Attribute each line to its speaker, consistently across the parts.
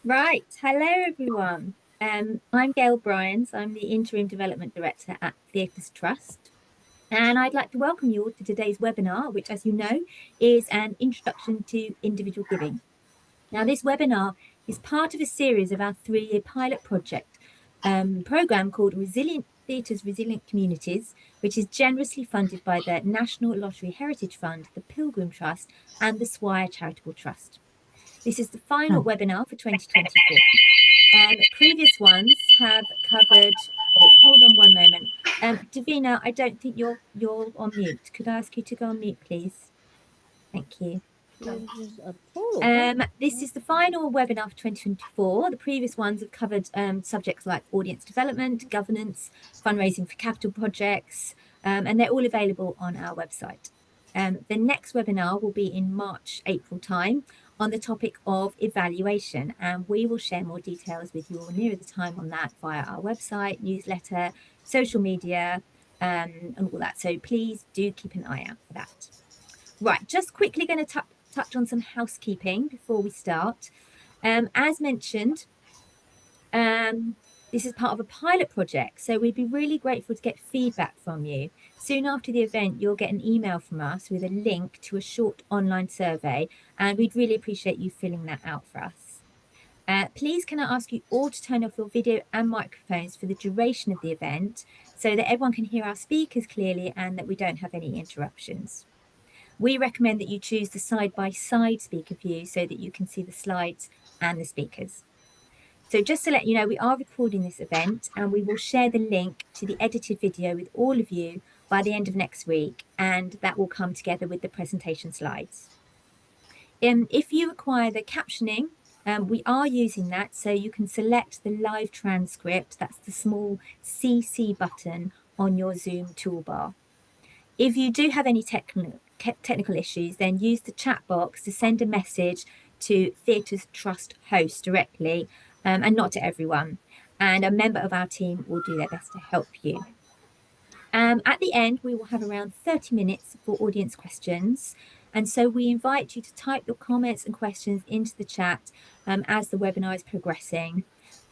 Speaker 1: Right. Hello, everyone. I'm Gail Bryans. I'm the Interim Development Director at Theatres Trust. And I'd like to welcome you all to today's webinar, which, as you know, is an introduction to individual giving. Now, this webinar is part of a series of our 3-year pilot project program called Resilient Theatres, Resilient Communities, which is generously funded by the National Lottery Heritage Fund, the Pilgrim Trust, and the Swire Charitable Trust. This is the final webinar for 2024. Previous ones have covered. Oh, hold on one moment. Davina, I don't think you're on mute. Could I ask you to go on mute, please? Thank you. This is the final webinar for 2024. The previous ones have covered subjects like audience development, governance, fundraising for capital projects, and they're all available on our website. The next webinar will be in March, April time on the topic of evaluation, and we will share more details with you all nearer the time on that via our website, newsletter, social media, and all that. So please do keep an eye out for that. Right, just quickly going to touch on some housekeeping before we start. As mentioned, this is part of a pilot project, so we'd be really grateful to get feedback from you. Soon after the event, you'll get an email from us with a link to a short online survey, and we'd really appreciate you filling that out for us. Please can I ask you all to turn off your video and microphones for the duration of the event so that everyone can hear our speakers clearly and that we don't have any interruptions. We recommend that you choose the side-by-side speaker view so that you can see the slides and the speakers. So just to let you know, we are recording this event and we will share the link to the edited video with all of you by the end of next week, and that will come together with the presentation slides. If you require the captioning, we are using that, so you can select the live transcript. That's the small CC button on your Zoom toolbar. If you do have any technical issues, then use the chat box to send a message to Theatres Trust host directly, and not to everyone. And a member of our team will do their best to help you. At the end, we will have around 30 minutes for audience questions. And so we invite you to type your comments and questions into the chat as the webinar is progressing.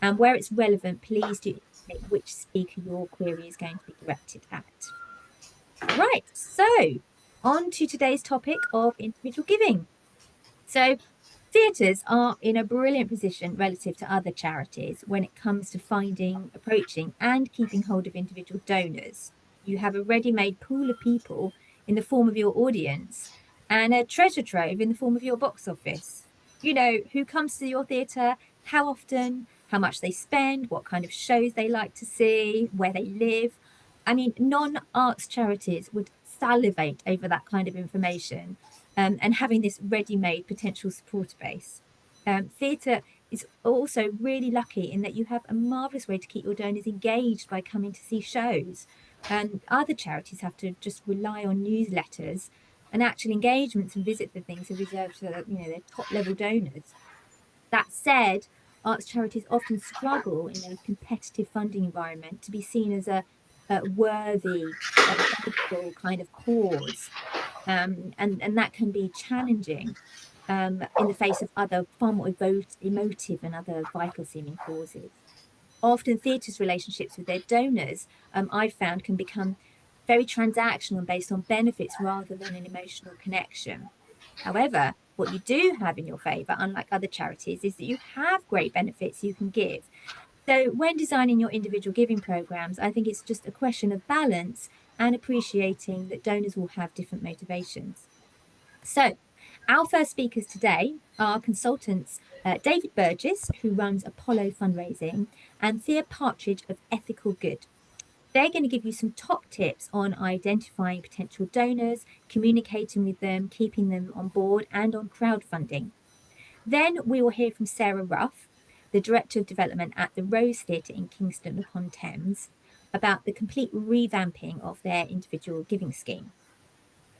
Speaker 1: And where it's relevant, please do indicate which speaker your query is going to be directed at. Right, so on to today's topic of individual giving. So theatres are in a brilliant position relative to other charities when it comes to finding, approaching and keeping hold of individual donors. You have a ready-made pool of people in the form of your audience and a treasure trove in the form of your box office. You know, who comes to your theatre, how often, how much they spend, what kind of shows they like to see, where they live. I mean, non-arts charities would salivate over that kind of information, and having this ready-made potential supporter base. Theatre is also really lucky in that you have a marvellous way to keep your donors engaged by coming to see shows. And other charities have to just rely on newsletters, and actual engagements and visits and things are reserved for their top-level donors. That said, arts charities often struggle in a competitive funding environment to be seen as a worthy, valuable kind of cause. And that can be challenging in the face of other far more emotive and other vital seeming causes. Often theatres' relationships with their donors, I've found, can become very transactional and based on benefits rather than an emotional connection. However, what you do have in your favour, unlike other charities, is that you have great benefits you can give. So when designing your individual giving programs, I think it's just a question of balance and appreciating that donors will have different motivations. So our first speakers today are consultants David Burgess, who runs Apollo Fundraising, and Thea Partridge of Ethical Good. They're going to give you some top tips on identifying potential donors, communicating with them, keeping them on board, and on crowdfunding. Then we will hear from Sarah Ruff, the Director of Development at the Rose Theatre in Kingston upon Thames, about the complete revamping of their individual giving scheme.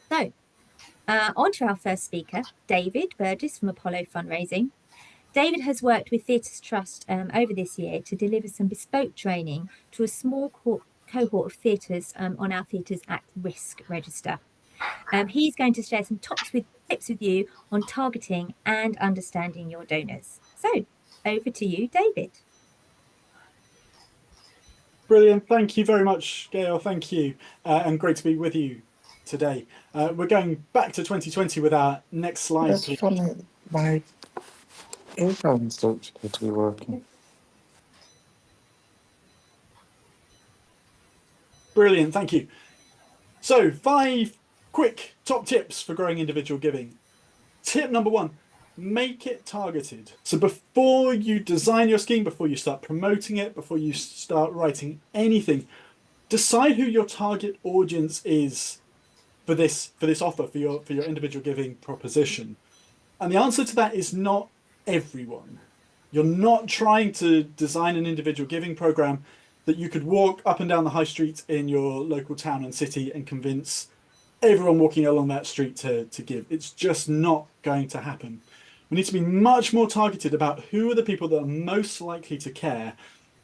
Speaker 1: So, on to our first speaker, David Burgess from Apollo Fundraising. David has worked with Theatres Trust over this year to deliver some bespoke training to a small cohort of theatres on our Theatres at Risk register. He's going to share some tips with you on targeting and understanding your donors. So, over to you, David.
Speaker 2: Brilliant. Thank you very much, Gail. Thank you. And great to be with you today. We're going back to 2020 with our next slide,
Speaker 3: That's
Speaker 2: please.
Speaker 3: funny. My earphones don't seem to be working.
Speaker 2: Brilliant. Thank you. So 5 quick top tips for growing individual giving. Tip number 1, make it targeted. So before you design your scheme, before you start promoting it, before you start writing anything, decide who your target audience is for this offer, for your individual giving proposition. And the answer to that is not everyone. You're not trying to design an individual giving program that you could walk up and down the high street in your local town and city and convince everyone walking along that street to give. It's just not going to happen. We need to be much more targeted about who are the people that are most likely to care,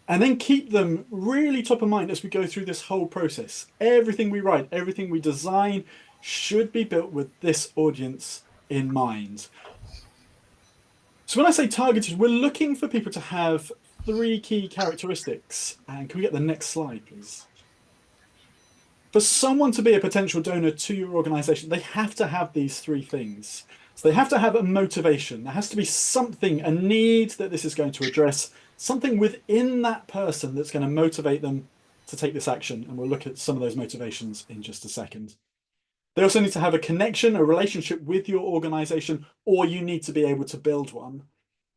Speaker 2: and then keep them really top of mind as we go through this whole process. Everything we write, everything we design should be built with this audience in mind. So when I say targeted, we're looking for people to have 3 key characteristics. And can we get the next slide, please? For someone to be a potential donor to your organization, they have to have these 3 things. So they have to have a motivation. There has to be something, a need that this is going to address, something within that person that's going to motivate them to take this action. And we'll look at some of those motivations in just a second. They also need to have a connection, a relationship with your organization, or you need to be able to build one.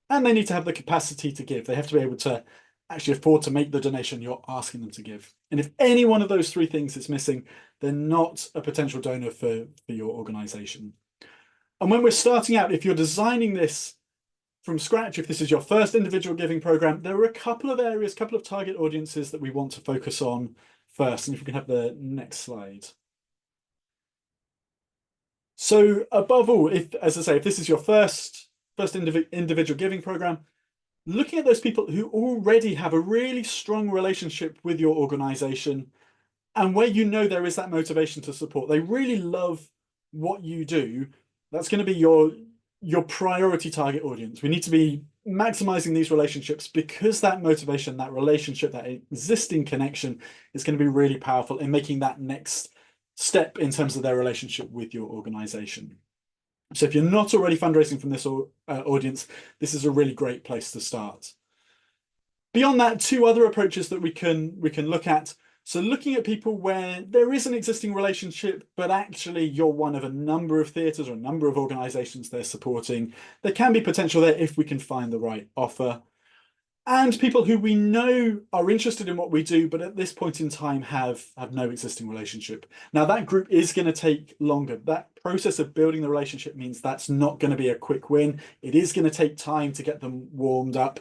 Speaker 2: And they need to have the capacity to give. They have to be able to actually afford to make the donation you're asking them to give. And if any one of those 3 things is missing, they're not a potential donor for your organization. And when we're starting out, if you're designing this from scratch, if this is your first individual giving program, there are a couple of areas, a couple of target audiences that we want to focus on first. And if we can have the next slide. So above all, as I say, if this is your first individual giving program, looking at those people who already have a really strong relationship with your organization and where you know there is that motivation to support, they really love what you do, that's going to be your priority target audience. We need to be maximizing these relationships because that motivation, that relationship, that existing connection is going to be really powerful in making that next step in terms of their relationship with your organization. So if you're not already fundraising from this audience, this is a really great place to start. Beyond that, 2 other approaches that we can look at. So looking at people where there is an existing relationship, but actually you're one of a number of theatres or a number of organisations they're supporting. There can be potential there if we can find the right offer. And people who we know are interested in what we do, but at this point in time have no existing relationship. Now that group is going to take longer. That process of building the relationship means that's not going to be a quick win. It is going to take time to get them warmed up.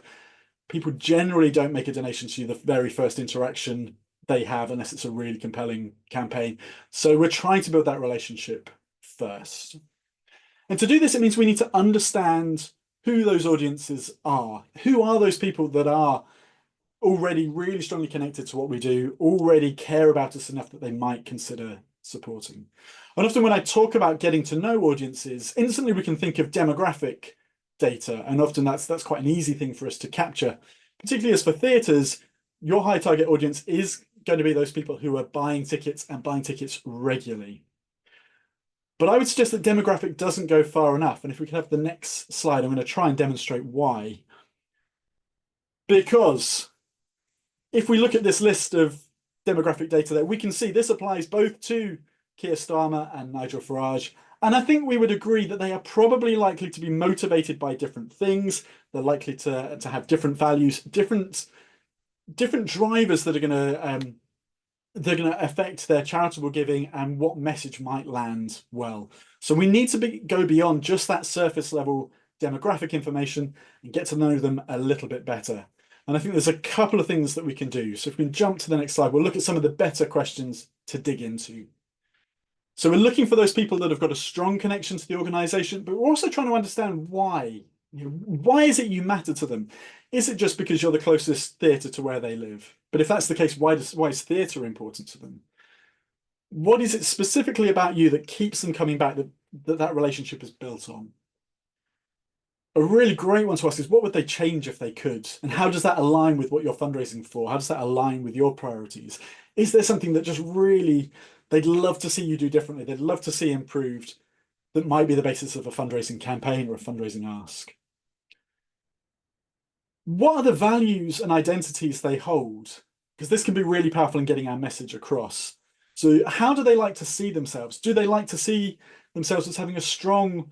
Speaker 2: People generally don't make a donation to you the very first interaction they have unless it's a really compelling campaign. So we're trying to build that relationship first. And to do this, it means we need to understand who those audiences are. Who are those people that are already really strongly connected to what we do, already care about us enough that they might consider supporting? And often when I talk about getting to know audiences, instantly we can think of demographic data. And often that's quite an easy thing for us to capture, particularly as for theatres, your high target audience is going to be those people who are buying tickets and buying tickets regularly. But I would suggest that demographic doesn't go far enough. And if we can have the next slide, I'm going to try and demonstrate why. Because if we look at this list of demographic data there, we can see this applies both to Keir Starmer and Nigel Farage. And I think we would agree that they are probably likely to be motivated by different things. They're likely to have different values, different drivers that are going to they're going to affect their charitable giving and what message might land well. So we need to go beyond just that surface level demographic information and get to know them a little bit better. And I think there's a couple of things that we can do. So if we can jump to the next slide, we'll look at some of the better questions to dig into. So we're looking for those people that have got a strong connection to the organisation, but we're also trying to understand why. Why is it you matter to them? Is it just because you're the closest theatre to where they live? But if that's the case, why is theatre important to them? What is it specifically about you that keeps them coming back, that relationship is built on? A really great one to ask is, what would they change if they could? And how does that align with what you're fundraising for? How does that align with your priorities? Is there something that just really they'd love to see you do differently? They'd love to see improved, that might be the basis of a fundraising campaign or a fundraising ask. What are the values and identities they hold? Because this can be really powerful in getting our message across. So how do they like to see themselves? Do they like to see themselves as having a strong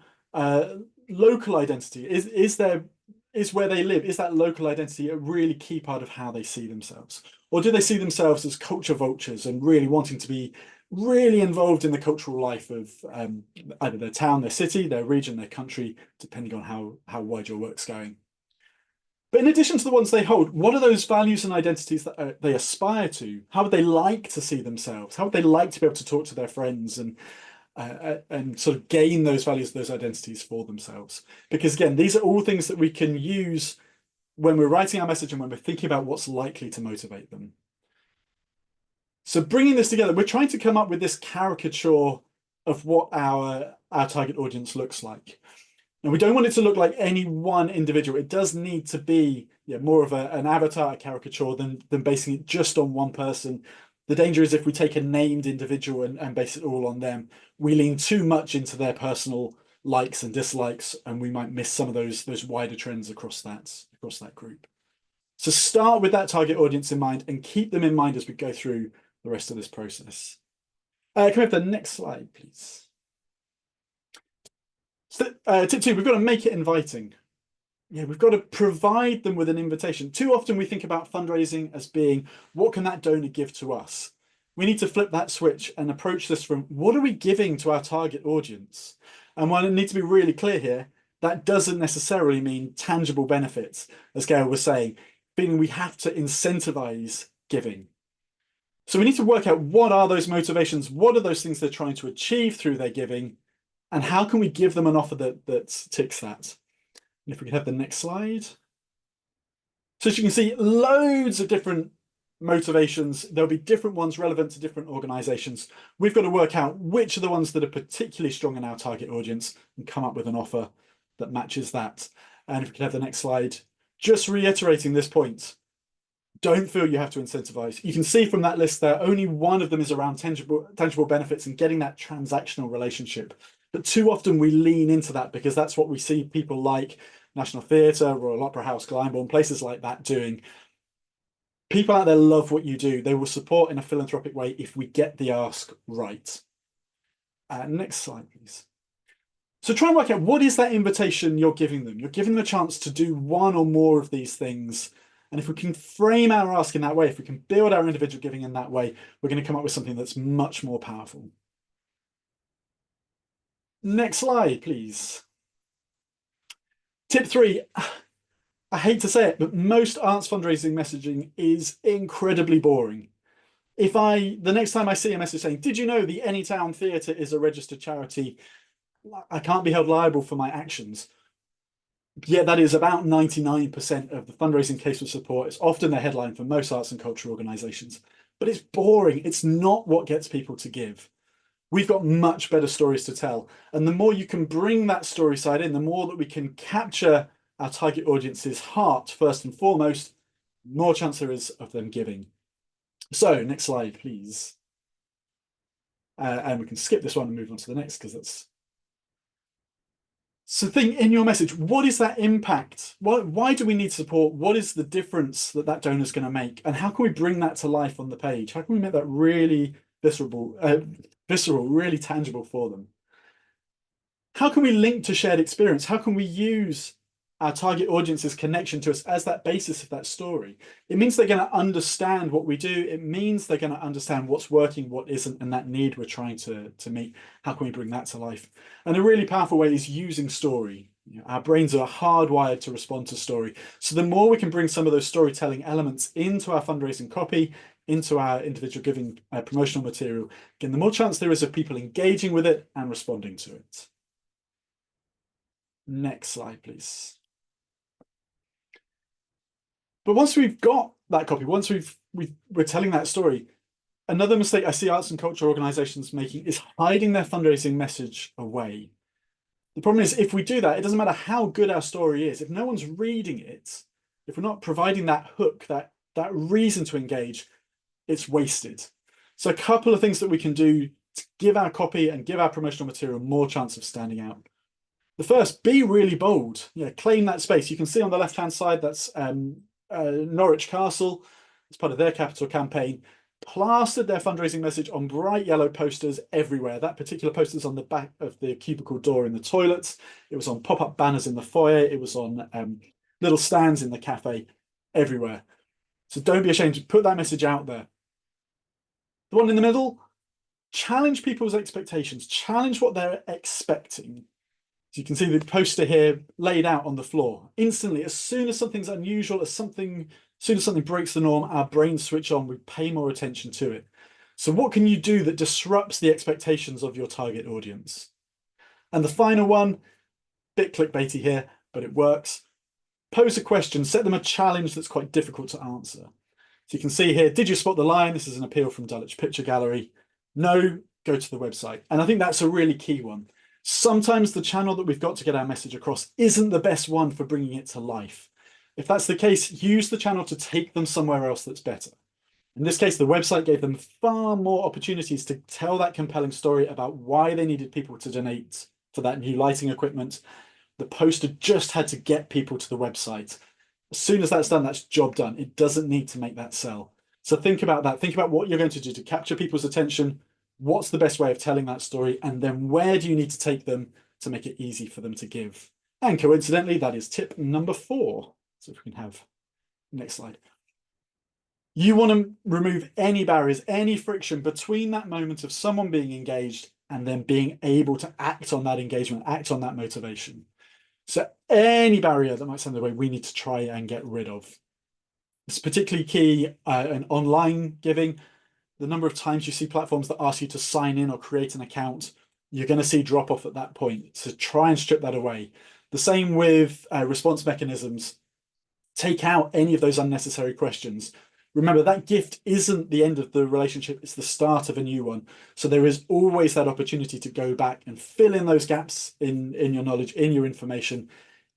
Speaker 2: local identity? Is where they live, is that local identity a really key part of how they see themselves? Or do they see themselves as culture vultures and really wanting to be really involved in the cultural life of either their town, their city, their region, their country, depending on how wide your work's going? But in addition to the ones they hold, what are those values and identities that they aspire to? How would they like to see themselves? How would they like to be able to talk to their friends and sort of gain those values, those identities for themselves? Because again, these are all things that we can use when we're writing our message and when we're thinking about what's likely to motivate them. So bringing this together, we're trying to come up with this caricature of what our target audience looks like. And we don't want it to look like any one individual. It does need to be more of an avatar, a caricature, than basing it just on one person. The danger is if we take a named individual and base it all on them, we lean too much into their personal likes and dislikes, and we might miss some of those wider trends across that group. So start with that target audience in mind and keep them in mind as we go through the rest of this process. Can we have the next slide, please? So, tip 2, we've got to make it inviting. We've got to provide them with an invitation. Too often we think about fundraising as being, what can that donor give to us? We need to flip that switch and approach this from, what are we giving to our target audience? And while it needs to be really clear here, that doesn't necessarily mean tangible benefits, as Gail was saying, meaning we have to incentivize giving. So we need to work out, what are those motivations? What are those things they're trying to achieve through their giving? And how can we give them an offer that ticks that? And if we could have the next slide. So as you can see, loads of different motivations. There'll be different ones relevant to different organizations. We've got to work out which are the ones that are particularly strong in our target audience and come up with an offer that matches that. And if we could have the next slide, just reiterating this point, don't feel you have to incentivize. You can see from that list there, only one of them is around tangible benefits and getting that transactional relationship. But too often we lean into that because that's what we see people like National Theatre, Royal Opera House, Glyndebourne, places like that doing. People out there love what you do. They will support in a philanthropic way if we get the ask right. Next slide, please. So try and work out, what is that invitation you're giving them? You're giving them a chance to do one or more of these things. And if we can frame our ask in that way, if we can build our individual giving in that way, we're going to come up with something that's much more powerful. Next slide, please. Tip 3, I hate to say it, but most arts fundraising messaging is incredibly boring. The next time I see a message saying, did you know the Anytown Theatre is a registered charity, I can't be held liable for my actions. Yeah, that is about 99% of the fundraising case for support. It's often the headline for most arts and culture organisations, but it's boring. It's not what gets people to give. We've got much better stories to tell. And the more you can bring that story side in, the more that we can capture our target audience's heart first and foremost, the more chance there is of them giving. So next slide, please. And we can skip this one and move on to the next, because that's... So think in your message, what is that impact? Why do we need support? What is the difference that donor is going to make? And how can we bring that to life on the page? How can we make that really visceral, really tangible for them? How can we link to shared experience? How can we use our target audience's connection to us as that basis of that story? It means they're going to understand what we do. It means they're going to understand what's working, what isn't, and that need we're trying to meet. How can we bring that to life? And a really powerful way is using story. Our brains are hardwired to respond to story. So the more we can bring some of those storytelling elements into our fundraising copy, into our individual giving promotional material, again, the more chance there is of people engaging with it and responding to it. Next slide, please. But once we've got that copy, once we're telling that story, another mistake I see arts and culture organisations making is hiding their fundraising message away. The problem is if we do that, it doesn't matter how good our story is. If no one's reading it, if we're not providing that hook, that reason to engage, it's wasted. So a couple of things that we can do to give our copy and give our promotional material more chance of standing out. The first, be really bold. Yeah, claim that space. You can see on the left-hand side, that's Norwich Castle. As part of their capital campaign, plastered their fundraising message on bright yellow posters everywhere. That particular poster is on the back of the cubicle door in the toilets. It was on pop-up banners in the foyer. It was on little stands in the cafe, everywhere. So don't be ashamed to put that message out there. The one in the middle, challenge people's expectations, challenge what they're expecting. So you can see the poster here laid out on the floor. Instantly, as soon as something's unusual, as soon as something breaks the norm, our brains switch on, we pay more attention to it. So what can you do that disrupts the expectations of your target audience? And the final one, bit clickbaity here, but it works. Pose a question, set them a challenge that's quite difficult to answer. So you can see here, did you spot the lion? This is an appeal from Dulwich Picture Gallery. No, go to the website. And I think that's a really key one. Sometimes the channel that we've got to get our message across isn't the best one for bringing it to life. If that's the case, use the channel to take them somewhere else that's better. In this case, the website gave them far more opportunities to tell that compelling story about why they needed people to donate for that new lighting equipment. The poster just had to get people to the website. As soon as that's done, that's job done. It doesn't need to make that sell. So think about that. Think about what you're going to do to capture people's attention. What's the best way of telling that story? And then where do you need to take them to make it easy for them to give? And coincidentally, that is tip number 4. So if we can have next slide. You want to remove any barriers, any friction between that moment of someone being engaged and then being able to act on that engagement, act on that motivation. So any barrier that might stand in the way, we need to try and get rid of. It's particularly key in online giving. The number of times you see platforms that ask you to sign in or create an account, you're going to see drop off at that point. So try and strip that away. The same with response mechanisms. Take out any of those unnecessary questions. Remember, that gift isn't the end of the relationship, it's the start of a new one. So there is always that opportunity to go back and fill in those gaps in your knowledge, in your information,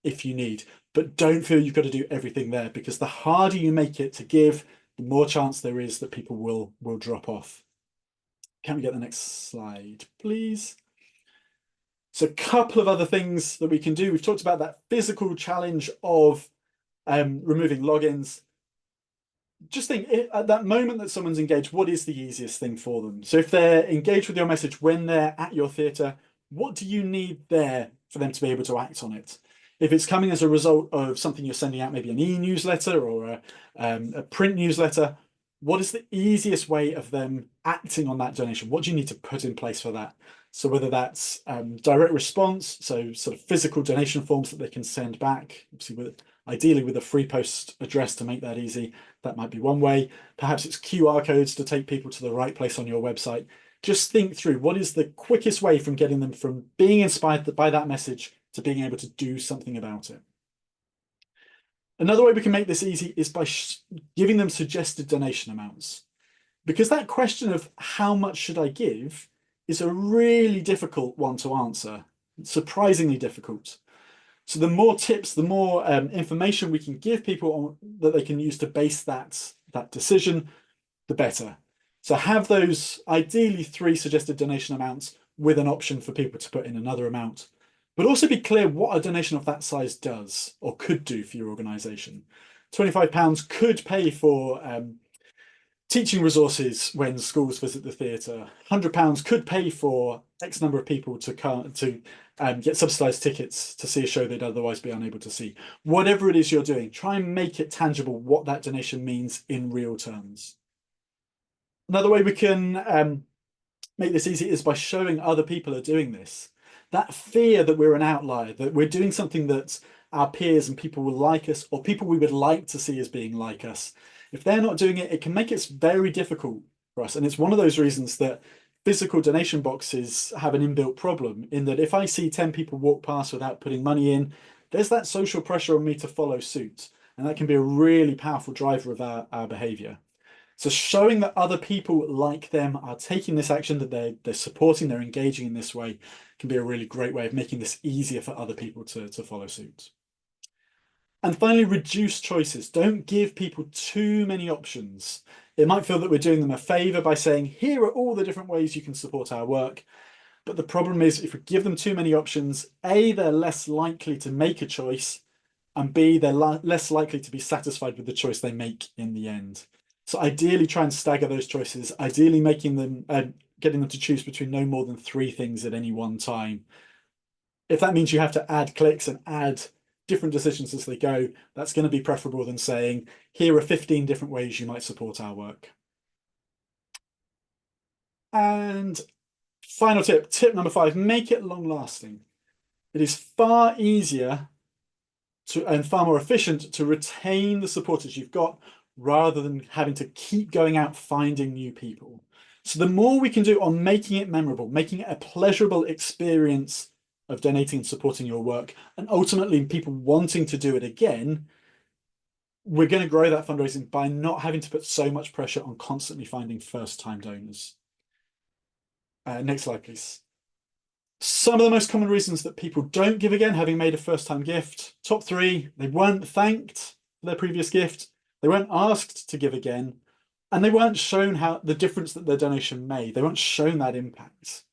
Speaker 2: if you need. But don't feel you've got to do everything there, because the harder you make it to give, the more chance there is that people will drop off. Can we get the next slide, please? So a couple of other things that we can do. We've talked about that physical challenge of removing logins. Just think, at that moment that someone's engaged, what is the easiest thing for them? So if they're engaged with your message when they're at your theatre, what do you need there for them to be able to act on it? If it's coming as a result of something you're sending out, maybe an e-newsletter or a print newsletter, what is the easiest way of them acting on that donation? What do you need to put in place for that? So whether that's direct response, so sort of physical donation forms that they can send back, obviously ideally with a free post address to make that easy, that might be one way. Perhaps it's QR codes to take people to the right place on your website. Just think through what is the quickest way from getting them from being inspired by that message to being able to do something about it. Another way we can make this easy is by giving them suggested donation amounts. Because that question of how much should I give is a really difficult one to answer, surprisingly difficult. So the more tips, the more information we can give people on, that they can use to base that decision, the better. So have those ideally 3 suggested donation amounts with an option for people to put in another amount. But also be clear what a donation of that size does or could do for your organisation. £25 could pay for teaching resources when schools visit the theatre. £100 could pay for X number of people to get subsidised tickets to see a show they'd otherwise be unable to see. Whatever it is you're doing, try and make it tangible what that donation means in real terms. Another way we can make this easy is by showing other people are doing this. That fear that we're an outlier, that we're doing something that our peers and people will like us, or people we would like to see as being like us. If they're not doing it, it can make it very difficult for us. And it's one of those reasons that physical donation boxes have an inbuilt problem, in that if I see 10 people walk past without putting money in, there's that social pressure on me to follow suit. And that can be a really powerful driver of our behaviour. So showing that other people like them are taking this action, that they're supporting, they're engaging in this way, can be a really great way of making this easier for other people to follow suit. And finally, reduce choices. Don't give people too many options. It might feel that we're doing them a favor by saying, here are all the different ways you can support our work. But the problem is, if we give them too many options, A, they're less likely to make a choice, and B, they're less likely to be satisfied with the choice they make in the end. So ideally try and stagger those choices, ideally making them, getting them to choose between no more than 3 things at any one time. If that means you have to add clicks and add different decisions as they go, that's going to be preferable than saying, here are 15 different ways you might support our work. And final tip number 5, make it long lasting. It is far easier and far more efficient to retain the supporters you've got rather than having to keep going out finding new people. So the more we can do on making it memorable, making it a pleasurable experience of donating and supporting your work, and ultimately people wanting to do it again, we're going to grow that fundraising by not having to put so much pressure on constantly finding first-time donors. Next slide, please. Some of the most common reasons that people don't give again, having made a first-time gift. Top 3, they weren't thanked for their previous gift, they weren't asked to give again, and they weren't shown how the difference that their donation made. They weren't shown that impact.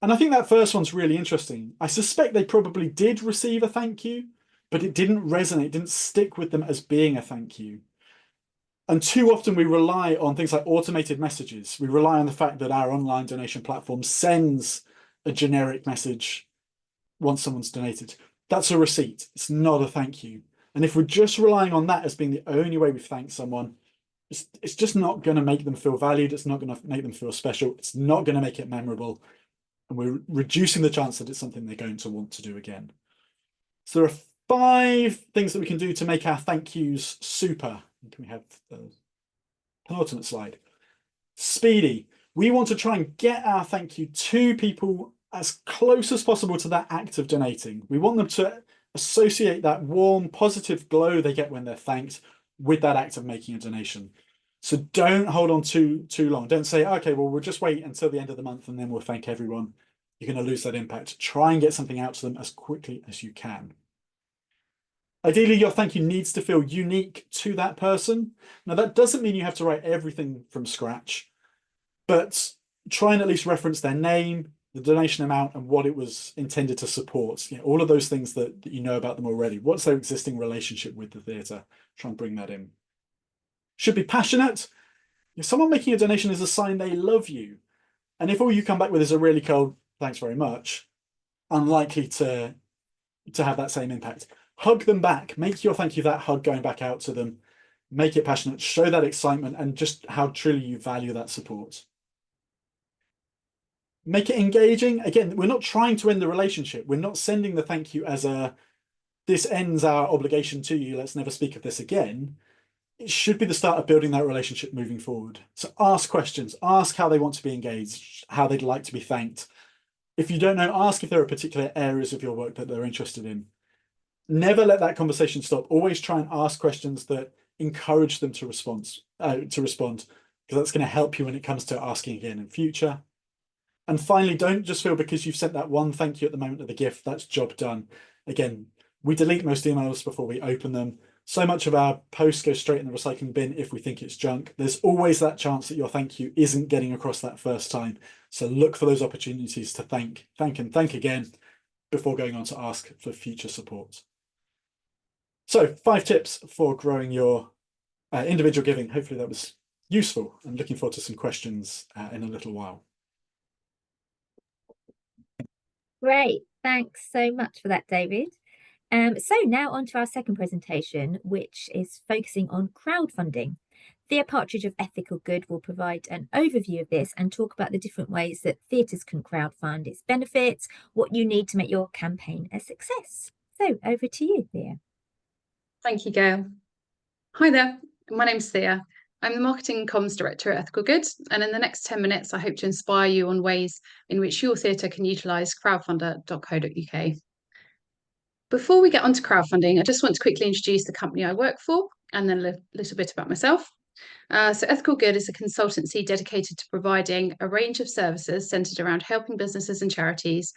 Speaker 2: And I think that first one's really interesting. I suspect they probably did receive a thank you, but it didn't resonate, didn't stick with them as being a thank you. And too often we rely on things like automated messages. We rely on the fact that our online donation platform sends a generic message once someone's donated. That's a receipt. It's not a thank you. And if we're just relying on that as being the only way we thank someone, it's just not going to make them feel valued. It's not going to make them feel special. It's not going to make it memorable. And we're reducing the chance that it's something they're going to want to do again. So there are 5 things that we can do to make our thank yous super. Can we have the penultimate slide? Speedy. We want to try and get our thank you to people as close as possible to that act of donating. We want them to associate that warm, positive glow they get when they're thanked with that act of making a donation. So don't hold on too long. Don't say, okay, well, we'll just wait until the end of the month and then we'll thank everyone. You're going to lose that impact. Try and get something out to them as quickly as you can. Ideally, your thank you needs to feel unique to that person. Now, that doesn't mean you have to write everything from scratch, but try and at least reference their name, the donation amount, and what it was intended to support. You know, all of those things that you know about them already. What's their existing relationship with the theatre? Try and bring that in. Should be passionate. If someone making a donation is a sign they love you, and if all you come back with is a really cold, thanks very much, unlikely to have that same impact. Hug them back. Make your thank you that hug going back out to them. Make it passionate. Show that excitement and just how truly you value that support. Make it engaging. Again, we're not trying to end the relationship. We're not sending the thank you as a, this ends our obligation to you, let's never speak of this again. It should be the start of building that relationship moving forward. So ask questions. Ask how they want to be engaged, how they'd like to be thanked. If you don't know, ask if there are particular areas of your work that they're interested in. Never let that conversation stop. Always try and ask questions that encourage them to respond, because that's going to help you when it comes to asking again in future. And finally, don't just feel because you've sent that one thank you at the moment of the gift, that's job done. Again, we delete most emails before we open them. So much of our posts go straight in the recycling bin if we think it's junk. There's always that chance that your thank you isn't getting across that first time. So look for those opportunities to thank again before going on to ask for future support. So 5 tips for growing your individual giving. Hopefully that was useful. I'm looking forward to some questions in a little while.
Speaker 1: Great. Thanks so much for that, David. So now on to our second presentation, which is focusing on crowdfunding. Thea Partridge of Ethical Good will provide an overview of this and talk about the different ways that theatres can crowdfund, its benefits, what you need to make your campaign a success. So over to you, Thea.
Speaker 4: Thank you, Gail. Hi there, my name's Thea. I'm the Marketing and Comms Director at Ethical Good, and in the next 10 minutes, I hope to inspire you on ways in which your theatre can utilise crowdfunder.co.uk. Before we get on to crowdfunding, I just want to quickly introduce the company I work for and then a little bit about myself. So Ethical Good is a consultancy dedicated to providing a range of services centered around helping businesses and charities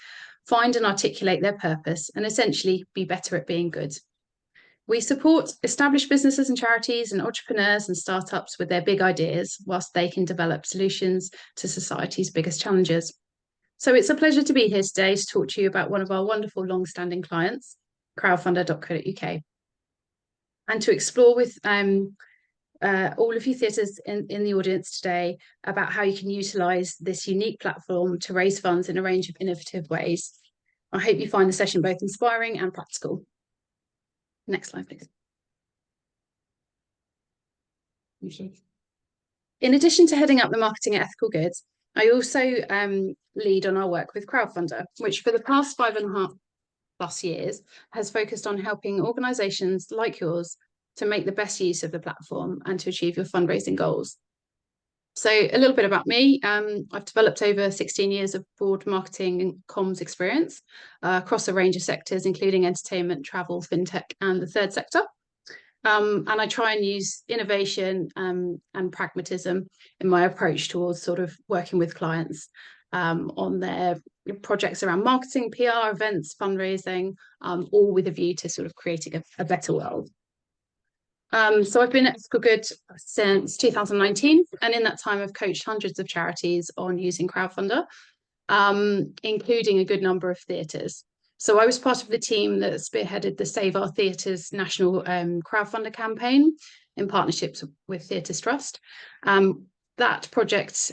Speaker 4: find and articulate their purpose and essentially be better at being good. We support established businesses and charities and entrepreneurs and startups with their big ideas, whilst they can develop solutions to society's biggest challenges. So it's a pleasure to be here today to talk to you about one of our wonderful long-standing clients, crowdfunder.co.uk, and to explore with all of you theatres in the audience today about how you can utilise this unique platform to raise funds in a range of innovative ways. I hope you find the session both inspiring and practical. Next slide, please. In addition to heading up the marketing at Ethical Goods, I also lead on our work with Crowdfunder, which for the past 5.5+ years has focused on helping organisations like yours to make the best use of the platform and to achieve your fundraising goals. So a little bit about me. I've developed over 16 years of broad marketing and comms experience across a range of sectors, including entertainment, travel, fintech, and the third sector. And I try and use innovation and pragmatism in my approach towards sort of working with clients on their projects around marketing, PR, events, fundraising, all with a view to sort of creating a better world. So I've been at Ethical Good since 2019, and in that time I've coached hundreds of charities on using Crowdfunder, including a good number of theatres. So I was part of the team that spearheaded the Save Our Theatres national crowdfunder campaign in partnerships with Theatres Trust. That project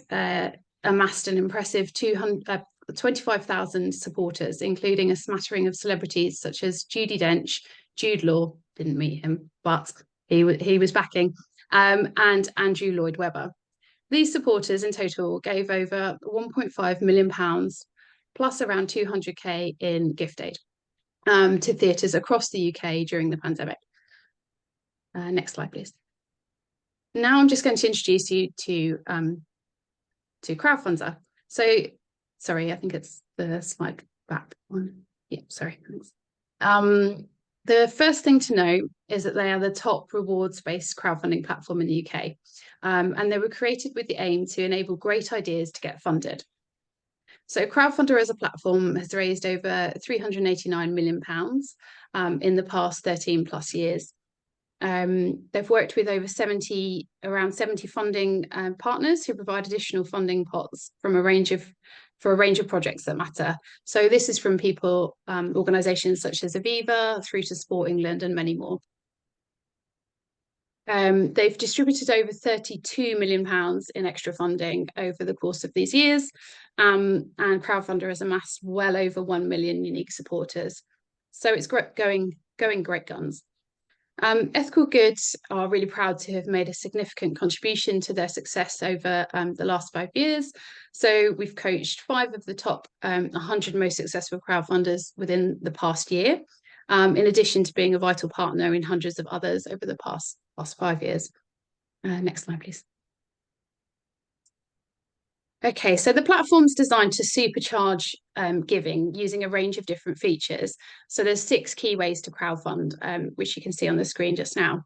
Speaker 4: amassed an impressive 25,000 supporters, including a smattering of celebrities such as Judi Dench, Jude Law, didn't meet him, but he was backing, and Andrew Lloyd Webber. These supporters in total gave over £1.5 million plus around 200k in gift aid to theatres across the UK during the pandemic. Next slide, please. Now I'm just going to introduce you to Crowdfunder. So, sorry, I think it's the slide back one. Yeah, sorry. The first thing to know is that they are the top rewards-based crowdfunding platform in the UK. And they were created with the aim to enable great ideas to get funded. So Crowdfunder as a platform has raised over £389 million in the past 13+ years. They've worked with around 70 funding partners who provide additional funding pots for a range of projects that matter. So this is from people, organisations such as Aviva through to Sport England and many more. They've distributed over £32 million in extra funding over the course of these years, and Crowdfunder has amassed well over 1 million unique supporters. So it's going great guns. Ethical Goods are really proud to have made a significant contribution to their success over the last 5 years. So we've coached 5 of the top 100 most successful crowdfunders within the past year, in addition to being a vital partner in hundreds of others over the past 5 years. Next slide, please. Okay, so the platform's designed to supercharge giving using a range of different features. So there's 6 key ways to crowdfund, which you can see on the screen just now.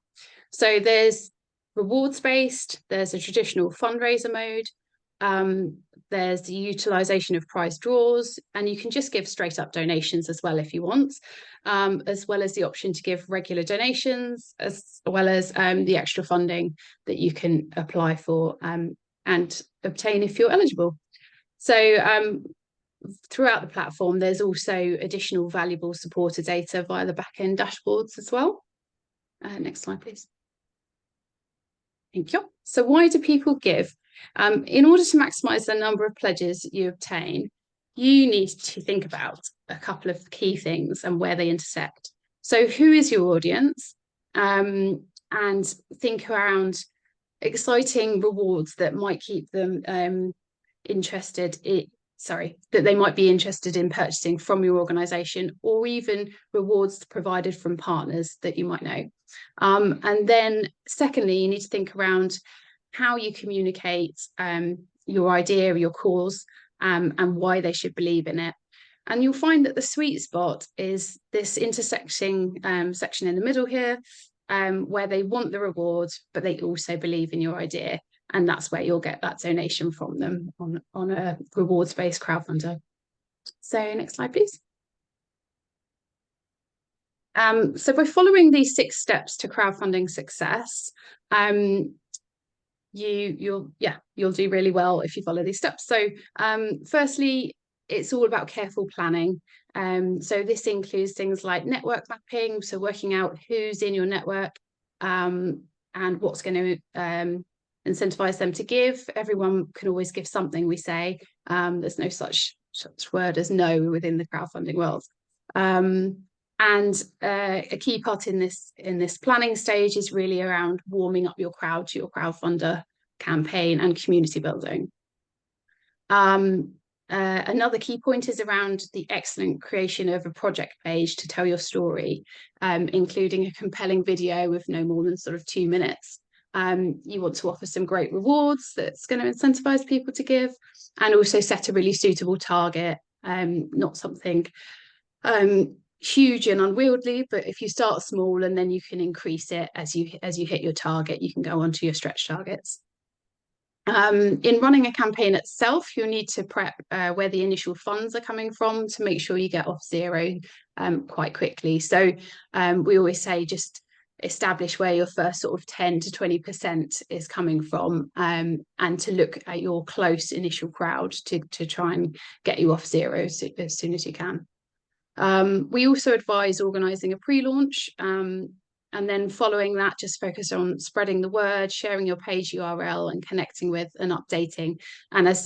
Speaker 4: So there's rewards-based, there's a traditional fundraiser mode, there's the utilisation of prize draws, and you can just give straight-up donations as well if you want, as well as the option to give regular donations, as well as the extra funding that you can apply for and obtain if you're eligible. So throughout the platform, there's also additional valuable supporter data via the back-end dashboards as well. Next slide, please. Thank you. So why do people give? In order to maximise the number of pledges you obtain, you need to think about a couple of key things and where they intersect. So who is your audience? And think around exciting rewards that might keep them that they might be interested in purchasing from your organisation, or even rewards provided from partners that you might know. And then secondly, you need to think around how you communicate your idea, your cause, and why they should believe in it. And you'll find that the sweet spot is this intersecting section in the middle here, where they want the reward, but they also believe in your idea. And that's where you'll get that donation from them on a rewards-based crowdfunder. So next slide, please. So by following these 6 steps to crowdfunding success, you'll do really well if you follow these steps. So firstly, it's all about careful planning. So this includes things like network mapping, so working out who's in your network and what's going to incentivize them to give. Everyone can always give something, we say. There's no such word as no within the crowdfunding world. And a key part in this planning stage is really around warming up your crowd to your crowdfunder campaign and community building. Another key point is around the excellent creation of a project page to tell your story, including a compelling video with no more than sort of 2 minutes. You want to offer some great rewards that's going to incentivize people to give, and also set a really suitable target, not something huge and unwieldy, but if you start small and then you can increase it as you hit your target, you can go on to your stretch targets. In running a campaign itself, you'll need to prep where the initial funds are coming from to make sure you get off zero quite quickly. So we always say just establish where your first sort of 10 to 20% is coming from, and to look at your close initial crowd to try and get you off zero as soon as you can. We also advise organising a pre-launch, and then following that, just focus on spreading the word, sharing your page URL and connecting with and updating. And as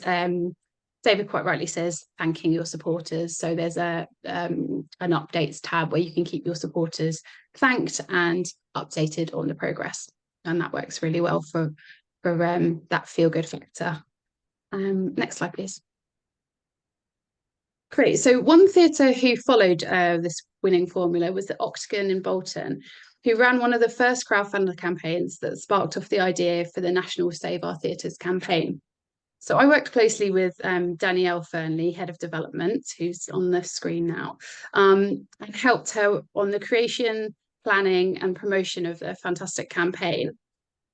Speaker 4: David quite rightly says, thanking your supporters. So there's an updates tab where you can keep your supporters thanked and updated on the progress. And that works really well for that feel-good factor. Next slide, please. Great. So one theatre who followed this winning formula was the Octagon in Bolton, who ran one of the first crowdfunder campaigns that sparked off the idea for the National Save Our Theatres campaign. So I worked closely with Danielle Fernley, Head of Development, who's on the screen now, and helped her on the creation, planning and promotion of their fantastic campaign.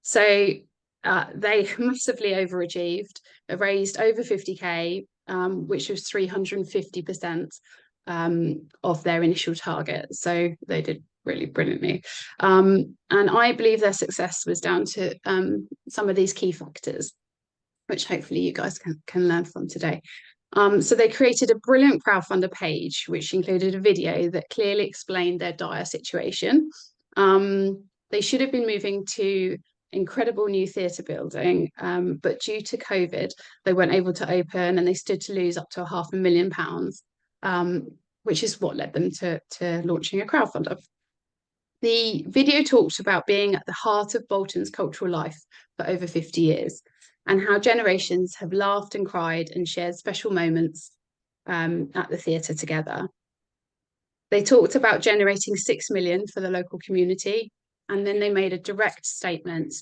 Speaker 4: So they massively overachieved, raised over 50k, which was 350% of their initial target. So they did really brilliantly. And I believe their success was down to some of these key factors, which hopefully you guys can learn from today. So they created a brilliant crowdfunder page, which included a video that clearly explained their dire situation. They should have been moving to incredible new theatre building, but due to COVID, they weren't able to open, and they stood to lose up to £500,000, which is what led them to launching a crowdfunder. The video talked about being at the heart of Bolton's cultural life for over 50 years, and how generations have laughed and cried and shared special moments at the theatre together. They talked about generating 6 million for the local community, and then they made a direct statement.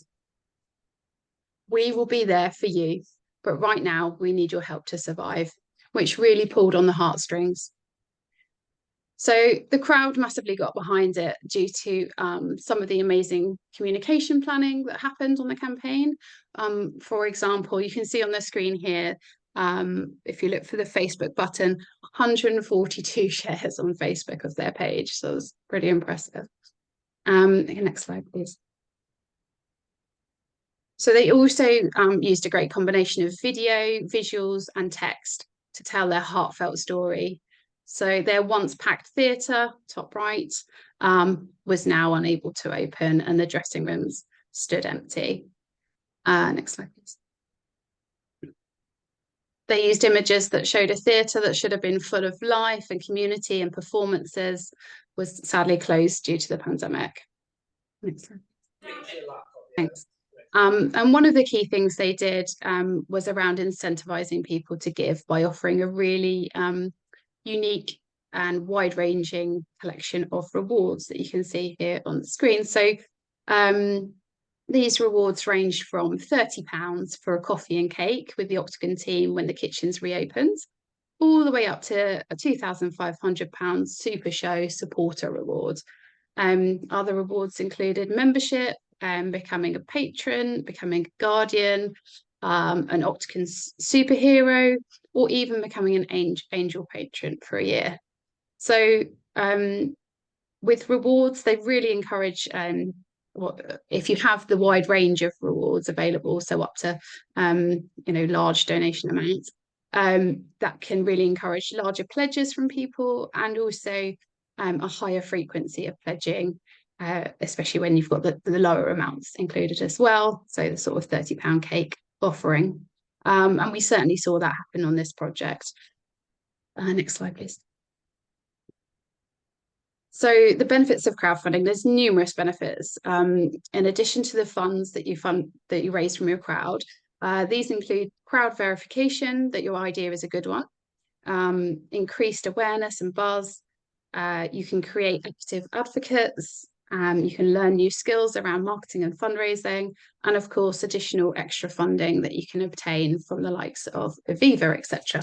Speaker 4: We will be there for you, but right now we need your help to survive, which really pulled on the heartstrings. So the crowd massively got behind it due to some of the amazing communication planning that happened on the campaign. For example, you can see on the screen here, if you look for the Facebook button, 142 shares on Facebook of their page. So it was pretty impressive. Next slide, please. So they also used a great combination of video, visuals and text to tell their heartfelt story. So their once packed theatre, top right, was now unable to open, and the dressing rooms stood empty. Next slide, please. They used images that showed a theatre that should have been full of life and community and performances was sadly closed due to the pandemic. Next slide. Thanks. And one of the key things they did was around incentivising people to give by offering a really unique and wide-ranging collection of rewards that you can see here on the screen. So these rewards range from £30 for a coffee and cake with the Octagon team when the kitchen's reopened, all the way up to a £2,500 Super Show supporter reward. Other rewards included membership, becoming a patron, becoming a guardian, an Octagon superhero, or even becoming an angel patron for a year. So with rewards, they really encourage if you have the wide range of rewards available, so up to large donation amounts, that can really encourage larger pledges from people, and also a higher frequency of pledging, especially when you've got the lower amounts included as well, so the sort of £30 cake offering. And we certainly saw that happen on this project. Next slide, please. So the benefits of crowdfunding, there's numerous benefits. In addition to the funds that you raise from your crowd, these include crowd verification that your idea is a good one, increased awareness and buzz. You can create active advocates. You can learn new skills around marketing and fundraising, and of course, additional extra funding that you can obtain from the likes of Aviva, etc.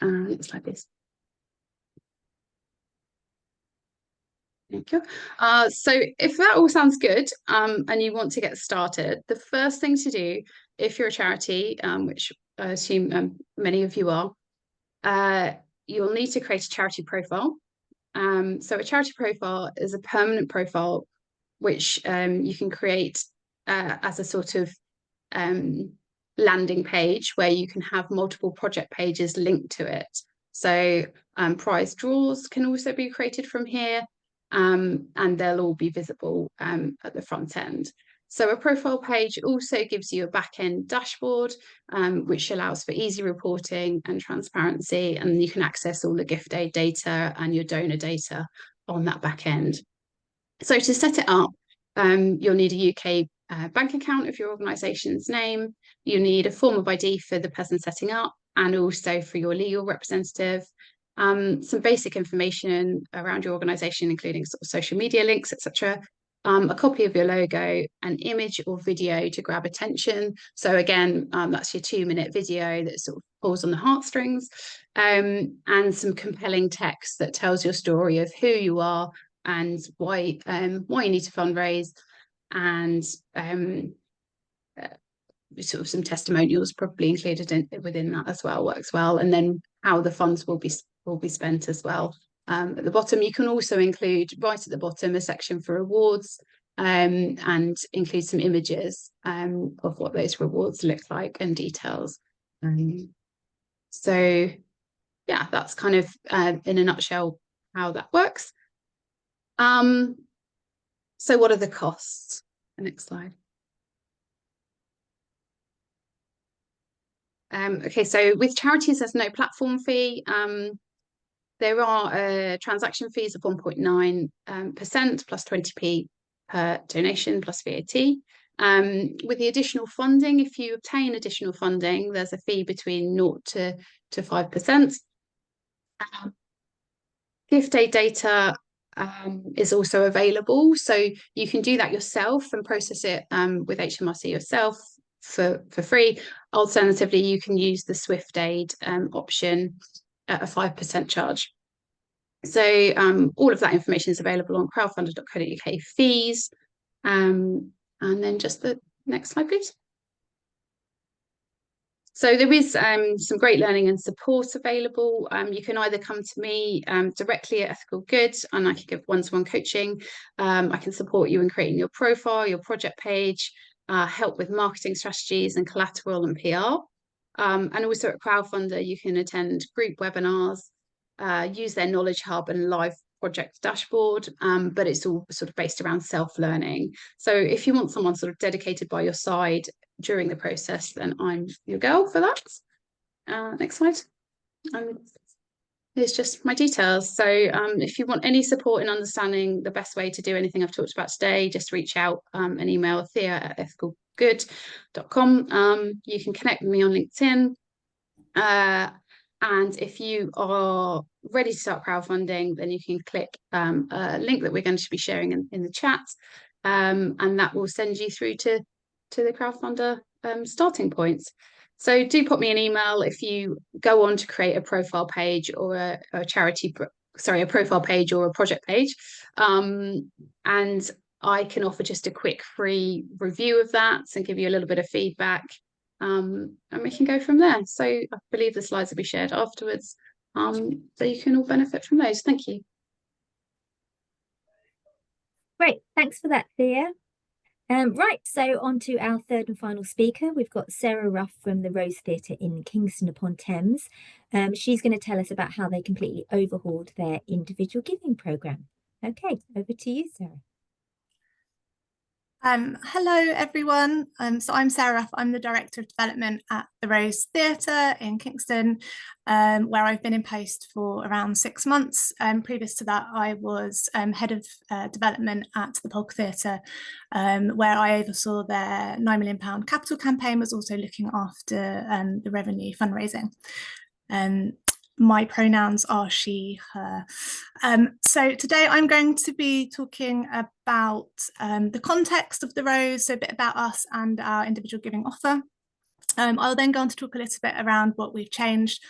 Speaker 4: Next slide, please. Thank you. So if that all sounds good, and you want to get started, the first thing to do, if you're a charity, which I assume many of you are, you'll need to create a charity profile. So a charity profile is a permanent profile which you can create as a sort of landing page where you can have multiple project pages linked to it. So prize draws can also be created from here, and they'll all be visible at the front end. So a profile page also gives you a back-end dashboard, which allows for easy reporting and transparency, and you can access all the gift aid data and your donor data on that back end. So to set it up, you'll need a UK bank account of your organisation's name. You need a form of ID for the person setting up, and also for your legal representative. Some basic information around your organisation, including sort of social media links, etc. A copy of your logo, an image or video to grab attention. So again, that's your 2-minute video that sort of pulls on the heartstrings, and some compelling text that tells your story of who you are and why you need to fundraise, and sort of some testimonials probably included within that as well works well, and then how the funds will be spent as well. At the bottom, you can also include, right at the bottom, a section for rewards, and include some images of what those rewards look like and details. So yeah, that's kind of in a nutshell how that works. So what are the costs? The next slide. Okay, so with charities, there's no platform fee. There are transaction fees of 1.9% plus 20p per donation plus VAT. With the additional funding, if you obtain additional funding, there's a fee between 0 to 5%. Gift aid data is also available, so you can do that yourself and process it with HMRC yourself for free. Alternatively, you can use the Swift Aid option at a 5% charge. So all of that information is available on crowdfunder.co.uk fees. And then just the next slide, please. So there is some great learning and support available. You can either come to me directly at Ethical Good, and I can give one-to-one coaching. I can support you in creating your profile, your project page, help with marketing strategies and collateral and PR. And also at Crowdfunder, you can attend group webinars, use their knowledge hub and live project dashboard, but it's all sort of based around self-learning. So if you want someone sort of dedicated by your side during the process, then I'm your girl for that. Next slide. Here's just my details. So if you want any support in understanding the best way to do anything I've talked about today, just reach out and email thea@ethicalgood.com. You can connect with me on LinkedIn. And if you are ready to start crowdfunding, then you can click a link that we're going to be sharing in the chat, and that will send you through to the Crowdfunder starting points. So do pop me an email if you go on to create a profile page or a charity a profile page or a project page, and I can offer just a quick free review of that and give you a little bit of feedback, and we can go from there. So I believe the slides will be shared afterwards, so you can all benefit from those. Thank you.
Speaker 1: Great, thanks for that, Thea. Right, so on to our third and final speaker. We've got Sarah Ruff from the Rose Theatre in Kingston upon Thames. She's going to tell us about how they completely overhauled their individual giving programme. Okay, over to you, Sarah.
Speaker 5: Hello everyone, so I'm Sarah Ruff. I'm the Director of Development at the Rose Theatre in Kingston, where I've been in post for around 6 months. Previous to that, I was Head of Development at the Polka Theatre, where I oversaw their £9 million capital campaign, was also looking after the revenue fundraising. My pronouns are she, her. So today I'm going to be talking about the context of the Rose, so a bit about us and our individual giving offer. I'll then go on to talk a little bit around what we've changed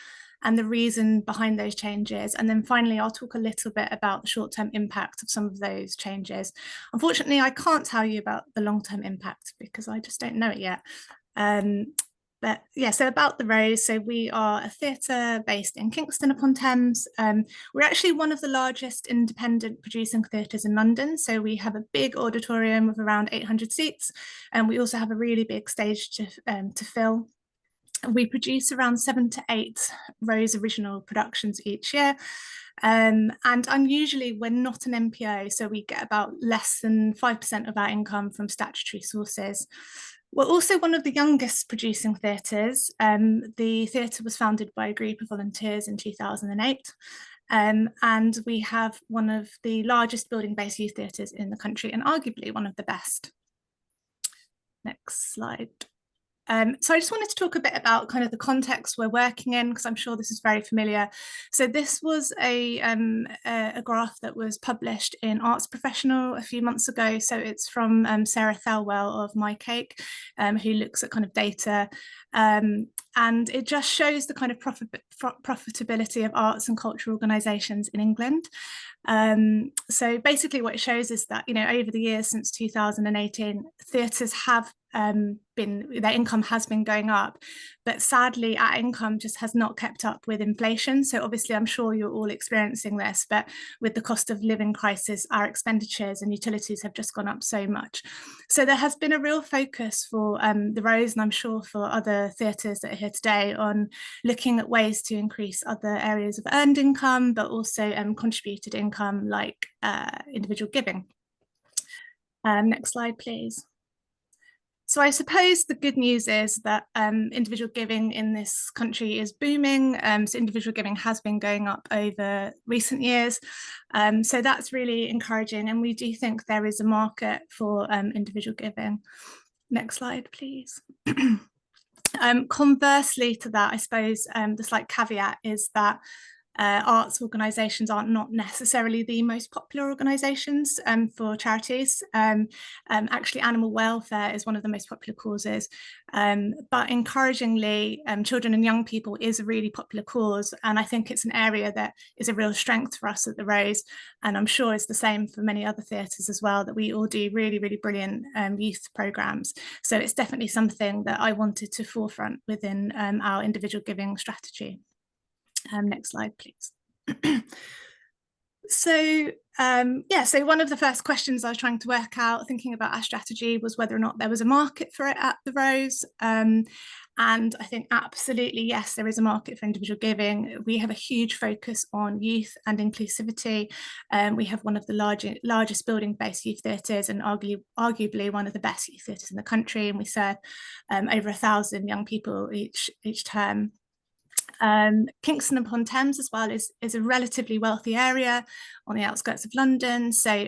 Speaker 5: and the reason behind those changes. And then finally, I'll talk a little bit about the short-term impact of some of those changes. Unfortunately, I can't tell you about the long-term impact because I just don't know it yet. But yeah, so about the Rose, so we are a theatre based in Kingston upon Thames. We're actually one of the largest independent producing theatres in London. So we have a big auditorium of around 800 seats, and we also have a really big stage to fill. We produce around 7 to 8 Rose original productions each year. And unusually, we're not an MPO, so we get about less than 5% of our income from statutory sources. We're also one of the youngest producing theatres. The theatre was founded by a group of volunteers in 2008. And we have one of the largest building-based youth theatres in the country, and arguably one of the best. Next slide. So I just wanted to talk a bit about kind of the context we're working in, because I'm sure this is very familiar. So this was a graph that was published in Arts Professional a few months ago. So it's from Sarah Thelwell of My Cake, who looks at kind of data. And it just shows the kind of profitability of arts and cultural organisations in England. So basically what it shows is that, you know, over the years since 2018, theatres have their income has been going up, but sadly our income just has not kept up with inflation. So obviously I'm sure you're all experiencing this, but with the cost of living crisis, our expenditures and utilities have just gone up so much. So there has been a real focus for the Rose, and I'm sure for other theatres that are here today, on looking at ways to increase other areas of earned income, but also contributed income like individual giving. Next slide, please. So I suppose the good news is that individual giving in this country is booming. So individual giving has been going up over recent years. So that's really encouraging. And we do think there is a market for individual giving. Next slide, please. Conversely to that, I suppose the slight caveat is that arts organisations are not necessarily the most popular organisations for charities. Actually, animal welfare is one of the most popular causes, but encouragingly, children and young people is a really popular cause, and I think it's an area that is a real strength for us at the Rose, and I'm sure it's the same for many other theatres as well, that we all do really, really brilliant youth programmes. So it's definitely something that I wanted to forefront within our individual giving strategy. Next slide, please. So so one of the first questions I was trying to work out, thinking about our strategy, was whether or not there was a market for it at the Rose. And I think absolutely, yes, there is a market for individual giving. We have a huge focus on youth and inclusivity. We have one of the largest building-based youth theatres, and arguably one of the best youth theatres in the country. And we serve over 1,000 young people each term. Kingston upon Thames as well is a relatively wealthy area on the outskirts of London. So,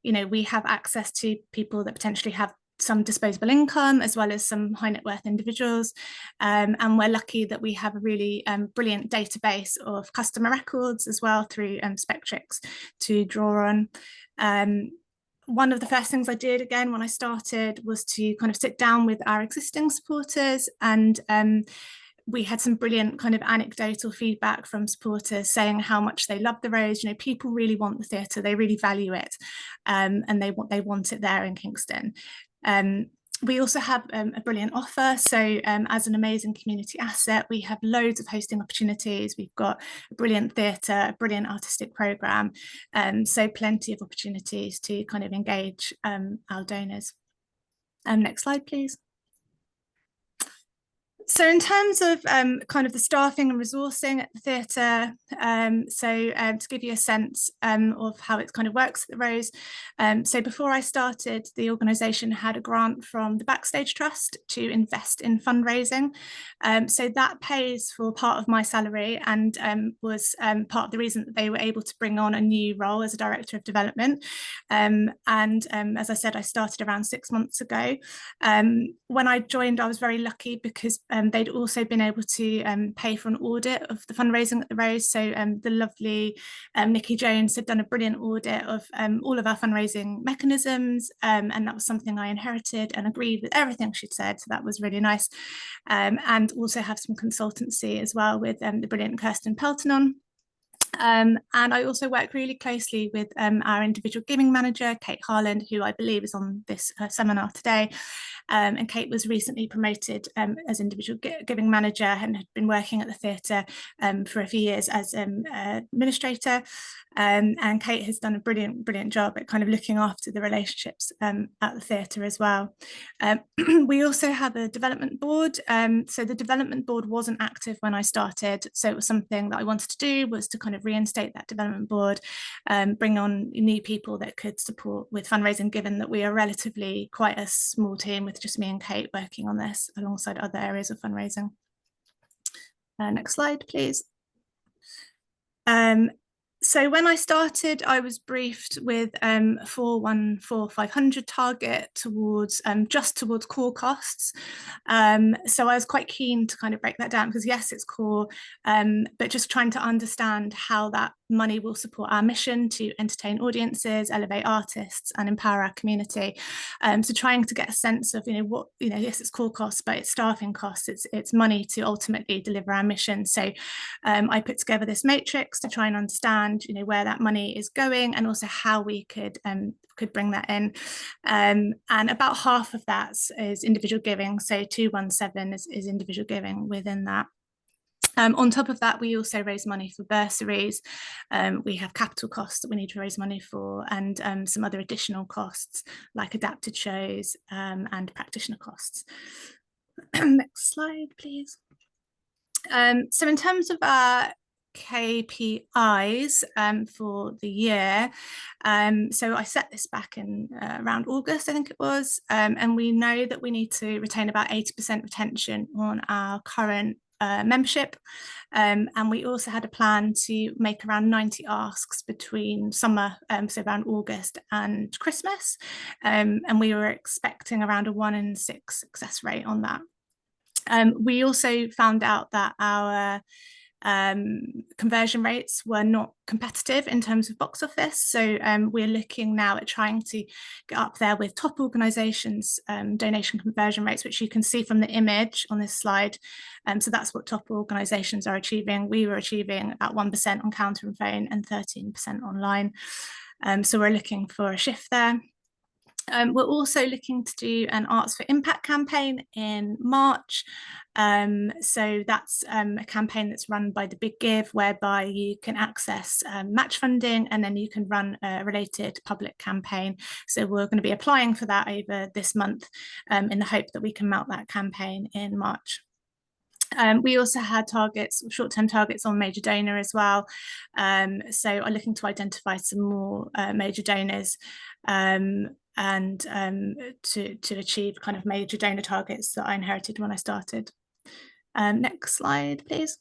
Speaker 5: you know, we have access to people that potentially have some disposable income, as well as some high net worth individuals. And we're lucky that we have a really brilliant database of customer records as well through Spectrix to draw on. One of the first things I did again when I started was to kind of sit down with our existing supporters and we had some brilliant kind of anecdotal feedback from supporters saying how much they love the Rose. You know, people really want the theatre, they really value it, and they want it there in Kingston. We also have a brilliant offer. So as an amazing community asset, we have loads of hosting opportunities. We've got a brilliant theatre, a brilliant artistic programme, so plenty of opportunities to kind of engage our donors. Next slide, please. So in terms of kind of the staffing and resourcing at the theatre, to give you a sense of how it kind of works at the Rose, so before I started, the organisation had a grant from the Backstage Trust to invest in fundraising. So that pays for part of my salary and was part of the reason that they were able to bring on a new role as a Director of Development. As I said, I started around 6 months ago. When I joined, I was very lucky because they'd also been able to pay for an audit of the fundraising at the Rose. So the lovely Nikki Jones had done a brilliant audit of all of our fundraising mechanisms, and that was something I inherited and agreed with everything she'd said. So that was really nice. And also have some consultancy as well with the brilliant Kirsten Peltonon. And I also work really closely with our individual giving manager, Kate Harland, who I believe is on this seminar today. And Kate was recently promoted as individual giving manager and had been working at the theatre for a few years as administrator. And Kate has done a brilliant job at kind of looking after the relationships at the theatre as well. We also have a development board. So the development board wasn't active when I started. So it was something that I wanted to do, was to kind of reinstate that development board, bring on new people that could support with fundraising, given that we are relatively quite a small team with just me and Kate working on this alongside other areas of fundraising. Next slide, please. So when I started, I was briefed with a 414,500 target towards just towards core costs. So I was quite keen to kind of break that down because yes, it's core, but just trying to understand how that money will support our mission to entertain audiences, elevate artists, and empower our community. So trying to get a sense of, what, yes, it's core costs, but it's staffing costs, it's money to ultimately deliver our mission. So I put together this matrix to try and understand, where that money is going and also how we could bring that in. And about half of that is individual giving. So 217 is individual giving within that. On top of that, we also raise money for bursaries. We have capital costs that we need to raise money for, and some other additional costs like adapted shows and practitioner costs. Next slide, please. So in terms of our KPIs for the year, so I set this back in around August, I think it was, and we know that we need to retain about 80% retention on our current membership, and we also had a plan to make around 90 asks between summer, so around August and Christmas, and we were expecting around a 1 in 6 success rate on that. We also found out that our conversion rates were not competitive in terms of box office, so we're looking now at trying to get up there with top organisations' donation conversion rates, which you can see from the image on this slide. So that's what top organisations are achieving. We were achieving about 1% on counter and phone and 13% online, so we're looking for a shift there. We're also looking to do an Arts for Impact campaign in March. So that's a campaign that's run by the Big Give, whereby you can access match funding and then you can run a related public campaign. So we're going to be applying for that over this month in the hope that we can mount that campaign in March. We also had targets, short-term targets on major donor as well. So I'm looking to identify some more major donors and to achieve kind of major donor targets that I inherited when I started. Next slide, please.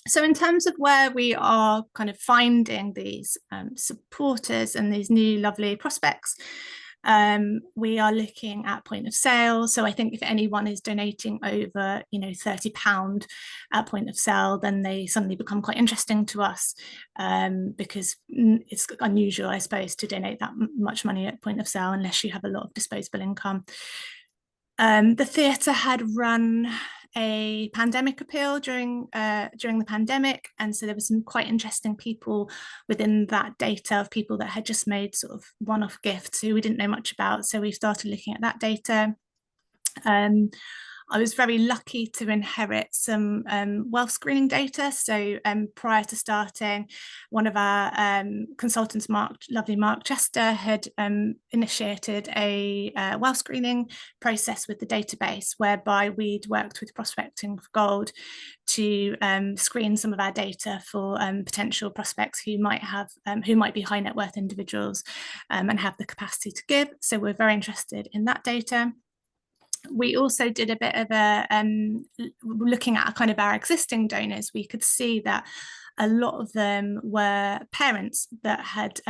Speaker 5: So in terms of where we are kind of finding these supporters and these new lovely prospects, we are looking at point of sale. So I think if anyone is donating over, £30 at point of sale, then they suddenly become quite interesting to us, because it's unusual, I suppose, to donate that much money at point of sale unless you have a lot of disposable income. The theatre had run a pandemic appeal during the pandemic, and so there were some quite interesting people within that data of people that had just made sort of one-off gifts who we didn't know much about. So we started looking at that data. I was very lucky to inherit some wealth screening data. So prior to starting, one of our consultants, lovely Mark Chester, had initiated a wealth screening process with the database, whereby we'd worked with Prospecting for Gold to screen some of our data for potential prospects who might be high net worth individuals and have the capacity to give. So we're very interested in that data. We also did a bit of looking at kind of our existing donors. We could see that a lot of them were parents that had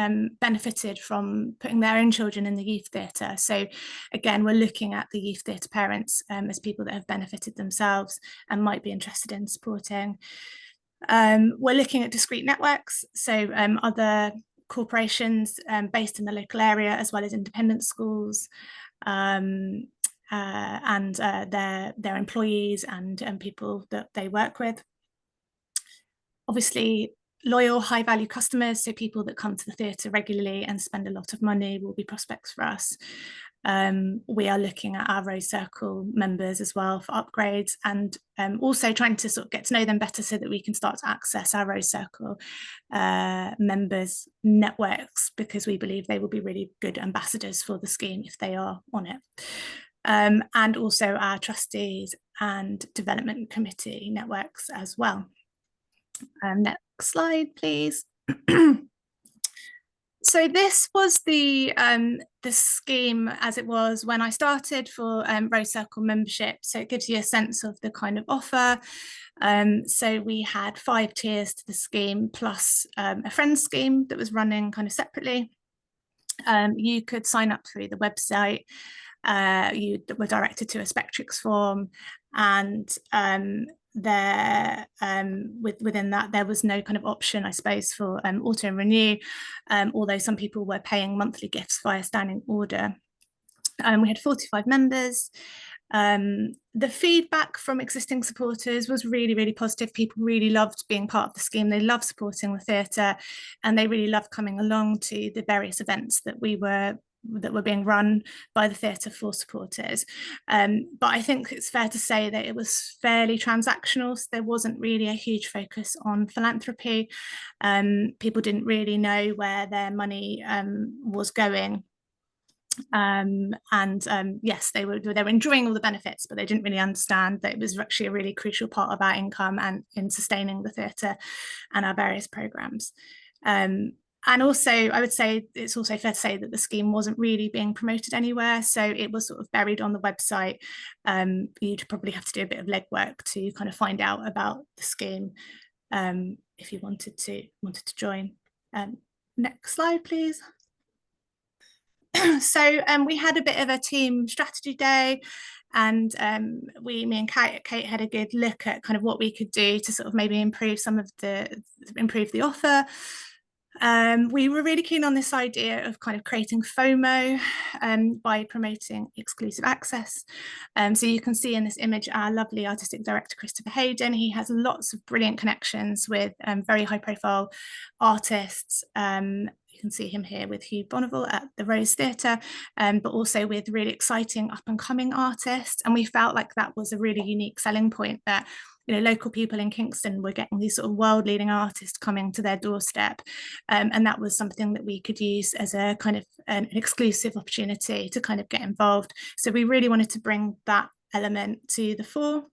Speaker 5: benefited from putting their own children in the youth theatre. So again, we're looking at the youth theatre parents as people that have benefited themselves and might be interested in supporting. We're looking at discrete networks, so other corporations based in the local area, as well as independent schools, and their employees and people that they work with. Obviously, loyal, high-value customers, so people that come to the theatre regularly and spend a lot of money, will be prospects for us. We are looking at our Rose Circle members as well for upgrades, and also trying to sort of get to know them better so that we can start to access our Rose Circle members' networks, because we believe they will be really good ambassadors for the scheme if they are on it. And also our trustees and development committee networks as well. Next slide, please. So this was the scheme as it was when I started for Rose Circle membership. So it gives you a sense of the kind of offer. So we had 5 tiers to the scheme, plus a friends scheme that was running kind of separately. You could sign up through the website. You were directed to a Spectrix form, and within that there was no kind of option, I suppose, for auto renew, although some people were paying monthly gifts via standing order. We had 45 members. The feedback from existing supporters was really, really positive. People really loved being part of the scheme. They loved supporting the theatre, and they really loved coming along to the various events that were being run by the theatre for supporters. But I think it's fair to say that it was fairly transactional. So there wasn't really a huge focus on philanthropy. People didn't really know where their money was going. Yes, they were enjoying all the benefits, but they didn't really understand that it was actually a really crucial part of our income and in sustaining the theatre and our various programmes. And also, I would say it's also fair to say that the scheme wasn't really being promoted anywhere. So it was sort of buried on the website. You'd probably have to do a bit of legwork to kind of find out about the scheme if you wanted to join. Next slide, please. So we had a bit of a team strategy day, and me and Kate had a good look at kind of what we could do to sort of maybe improve the offer. We were really keen on this idea of kind of creating FOMO by promoting exclusive access. So you can see in this image our lovely artistic director, Christopher Hayden. He has lots of brilliant connections with very high profile artists. You can see him here with Hugh Bonneville at the Rose Theatre, but also with really exciting up and coming artists. And we felt like that was a really unique selling point, that local people in Kingston were getting these sort of world leading artists coming to their doorstep. And that was something that we could use as a kind of an exclusive opportunity to kind of get involved. So we really wanted to bring that element to the fore.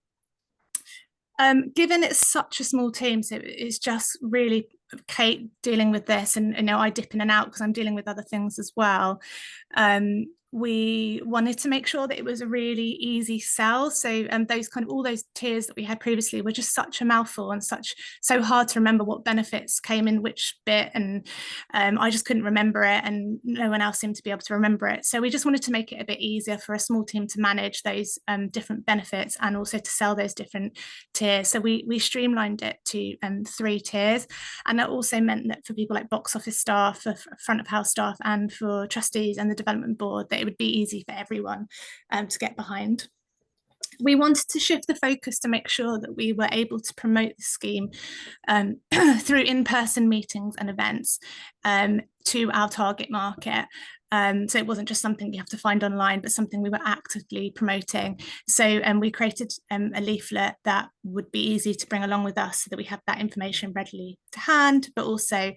Speaker 5: Given it's such a small team, so it's just really Kate dealing with this, and I dip in and out because I'm dealing with other things as well. We wanted to make sure that it was a really easy sell. So all those tiers that we had previously were just such a mouthful and so hard to remember what benefits came in which bit, and I just couldn't remember it, and no one else seemed to be able to remember it. So we just wanted to make it a bit easier for a small team to manage those different benefits and also to sell those different tiers. So we streamlined it to 3 tiers, and that also meant that for people like box office staff, for front of house staff, and for trustees and the development board, that it would be easy for everyone to get behind. We wanted to shift the focus to make sure that we were able to promote the scheme through in-person meetings and events to our target market. So it wasn't just something you have to find online, but something we were actively promoting. So we created a leaflet that would be easy to bring along with us so that we have that information readily to hand, but also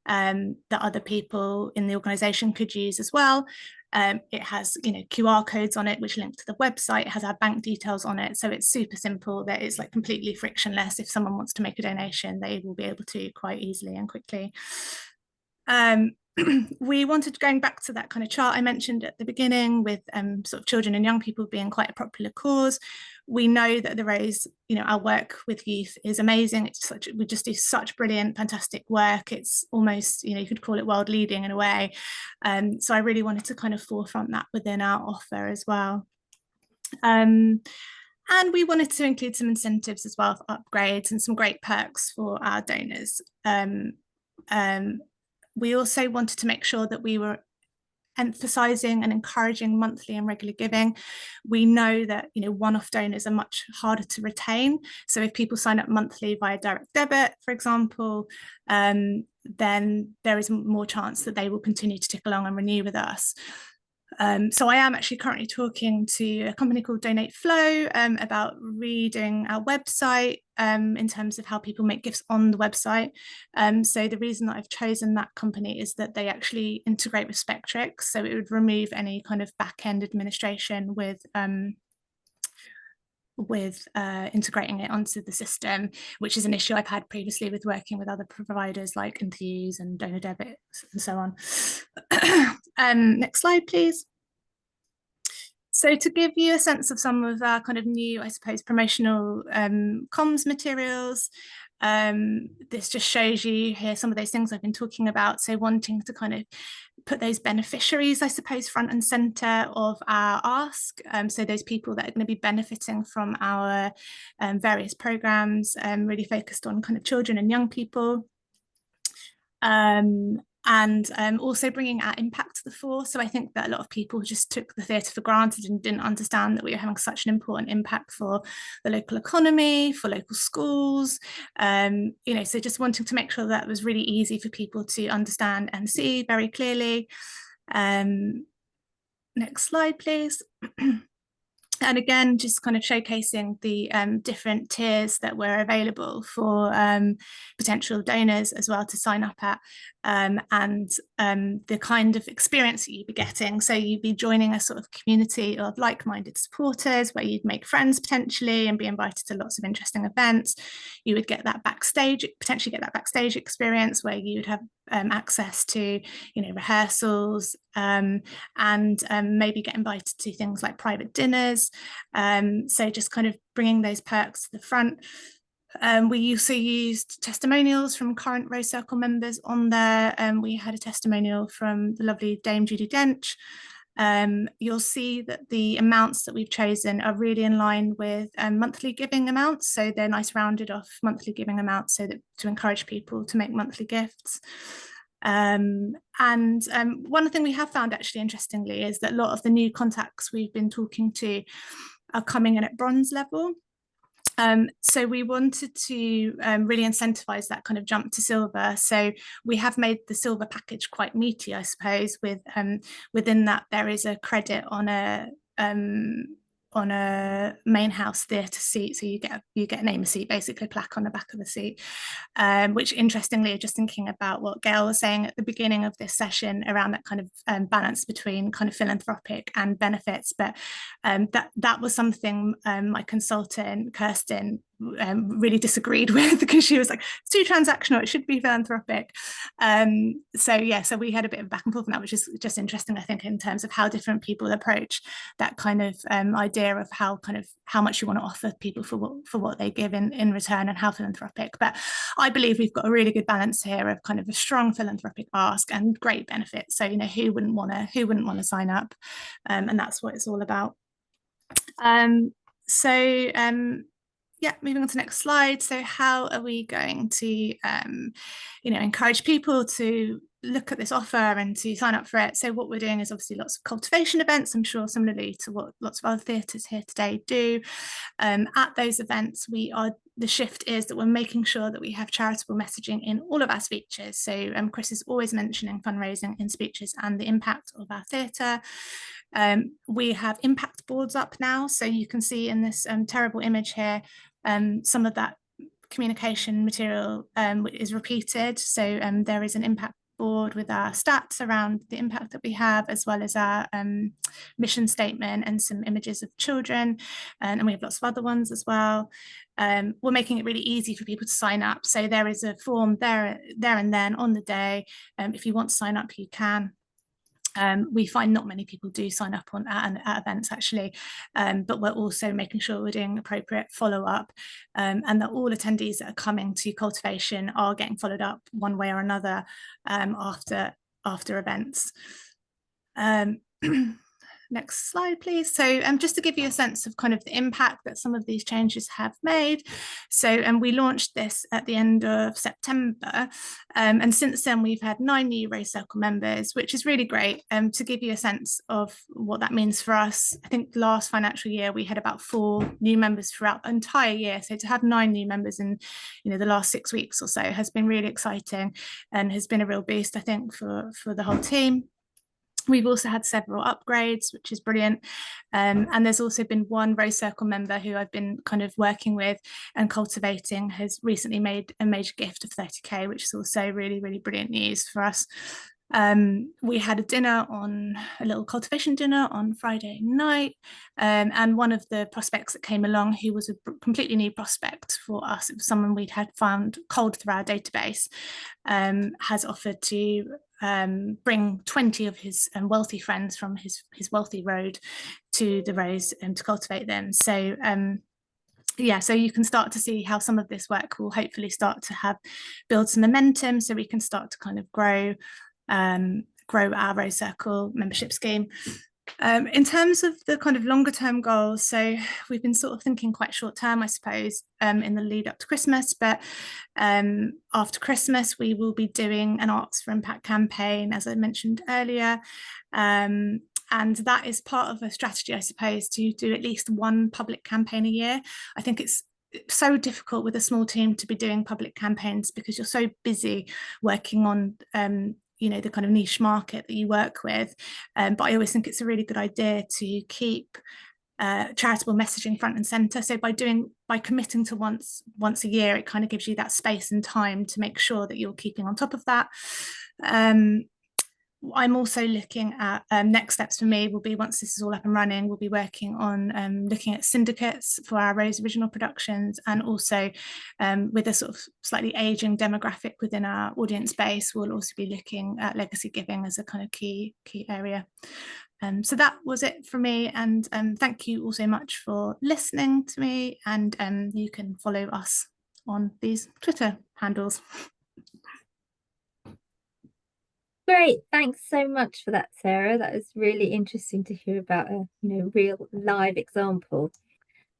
Speaker 5: that other people in the organisation could use as well. It has, QR codes on it, which link to the website. It has our bank details on it. So it's super simple, that it's like completely frictionless. If someone wants to make a donation, they will be able to quite easily and quickly. We wanted, going back to that kind of chart I mentioned at the beginning with sort of children and young people being quite a popular cause. We know that the Rose, our work with youth is amazing. We just do such brilliant, fantastic work. It's almost, you could call it world leading in a way. So I really wanted to kind of forefront that within our offer as well. And we wanted to include some incentives as well for upgrades and some great perks for our donors. We also wanted to make sure that we were emphasising and encouraging monthly and regular giving. We know that one-off donors are much harder to retain. So if people sign up monthly via direct debit, for example, then there is more chance that they will continue to tick along and renew with us. So I am actually currently talking to a company called Donate Flow about redoing our website in terms of how people make gifts on the website. So the reason that I've chosen that company is that they actually integrate with Spectrix, so it would remove any kind of back-end administration with integrating it onto the system, which is an issue I've had previously with working with other providers like Enthuse and Donor Debit and so on. Next slide, please. So to give you a sense of some of our kind of new, I suppose, promotional comms materials, this just shows you here some of those things I've been talking about. So wanting to kind of put those beneficiaries, I suppose, front and center of our ask. So those people that are going to be benefiting from our various programs, really focused on kind of children and young people. And also bringing our impact to the fore. So I think that a lot of people just took the theatre for granted and didn't understand that we were having such an important impact for the local economy, for local schools, so just wanting to make sure that it was really easy for people to understand and see very clearly. Next slide, please. And again, just kind of showcasing the different tiers that were available for potential donors as well to sign up at, and the kind of experience that you'd be getting. So you'd be joining a sort of community of like-minded supporters where you'd make friends potentially and be invited to lots of interesting events. You would get that potentially get that backstage experience where you would have access to, rehearsals, and maybe get invited to things like private dinners. So just kind of bringing those perks to the front. We also used testimonials from current Rose Circle members on there. We had a testimonial from the lovely Dame Judy Dench. You'll see that the amounts that we've chosen are really in line with monthly giving amounts. So they're nice rounded off monthly giving amounts so that to encourage people to make monthly gifts. And one thing we have found actually interestingly is that a lot of the new contacts we've been talking to are coming in at bronze level. So we wanted to really incentivize that kind of jump to silver. So we have made the silver package quite meaty, I suppose, with within that there is a credit on a main house theatre seat, so you get a name of seat, basically a plaque on the back of the seat, which interestingly, just thinking about what Gail was saying at the beginning of this session around that kind of balance between kind of philanthropic and benefits, but that was something my consultant Kirsten really disagreed with, because she was like, it's too transactional, it should be philanthropic. So we had a bit of back and forth on that, which is just interesting, I think, in terms of how different people approach that kind of idea of how much you want to offer people for what they give in return, and how philanthropic. But I believe we've got a really good balance here of kind of a strong philanthropic ask and great benefits. So who wouldn't want to sign up, and that's what it's all about. Yeah, moving on to the next slide. So how are we going to, encourage people to look at this offer and to sign up for it. So what we're doing is obviously lots of cultivation events, I'm sure similarly to what lots of other theatres here today do. At those events, the shift is that we're making sure that we have charitable messaging in all of our speeches. So Chris is always mentioning fundraising in speeches and the impact of our theatre. We have impact boards up now, so you can see in this terrible image here, some of that communication material is repeated. So there is an impact board with our stats around the impact that we have, as well as our mission statement and some images of children, and we have lots of other ones as well. We're making it really easy for people to sign up, so there is a form there and then on the day. If you want to sign up, you can. We find not many people do sign up at events actually, but we're also making sure we're doing appropriate follow-up, and that all attendees that are coming to cultivation are getting followed up one way or another after events. Next slide, please. So just to give you a sense of kind of the impact that some of these changes have made. So we launched this at the end of September. And since then, we've had 9 new Rose Circle members, which is really great. To give you a sense of what that means for us, I think last financial year, we had about 4 new members throughout the entire year. So to have 9 new members in the last 6 weeks or so has been really exciting and has been a real boost, I think, for the whole team. We've also had several upgrades, which is brilliant. And there's also been one Rose Circle member who I've been kind of working with and cultivating has recently made a major gift of 30k, which is also really, really brilliant news for us. We had a little cultivation dinner on Friday night, and one of the prospects that came along, who was a completely new prospect for us, it was someone we'd had found cold through our database, has offered to bring 20 of his wealthy friends from his wealthy road to the Rose to cultivate them. So yeah, so you can start to see how some of this work will hopefully start to build some momentum, so we can start to kind of grow our Rose Circle membership scheme. In terms of the kind of longer term goals, so we've been sort of thinking quite short term, I suppose, in the lead up to Christmas, but after Christmas we will be doing an Arts for Impact campaign, as I mentioned earlier, and that is part of a strategy, I suppose, to do at least one public campaign a year. I think it's so difficult with a small team to be doing public campaigns because you're so busy working on the kind of niche market that you work with, but I always think it's a really good idea to keep charitable messaging front and center. So by committing to once a year, it kind of gives you that space and time to make sure that you're keeping on top of that. I'm also looking at next steps for me will be, once this is all up and running, we'll be working on looking at syndicates for our Rose original productions, and also with a sort of slightly aging demographic within our audience base, we'll also be looking at legacy giving as a kind of key area. So that was it for me, and thank you all so much for listening to me, and you can follow us on these Twitter handles.
Speaker 1: Great, thanks so much for that, Sarah. That was really interesting to hear about a real live example.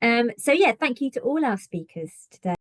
Speaker 1: So yeah, thank you to all our speakers today.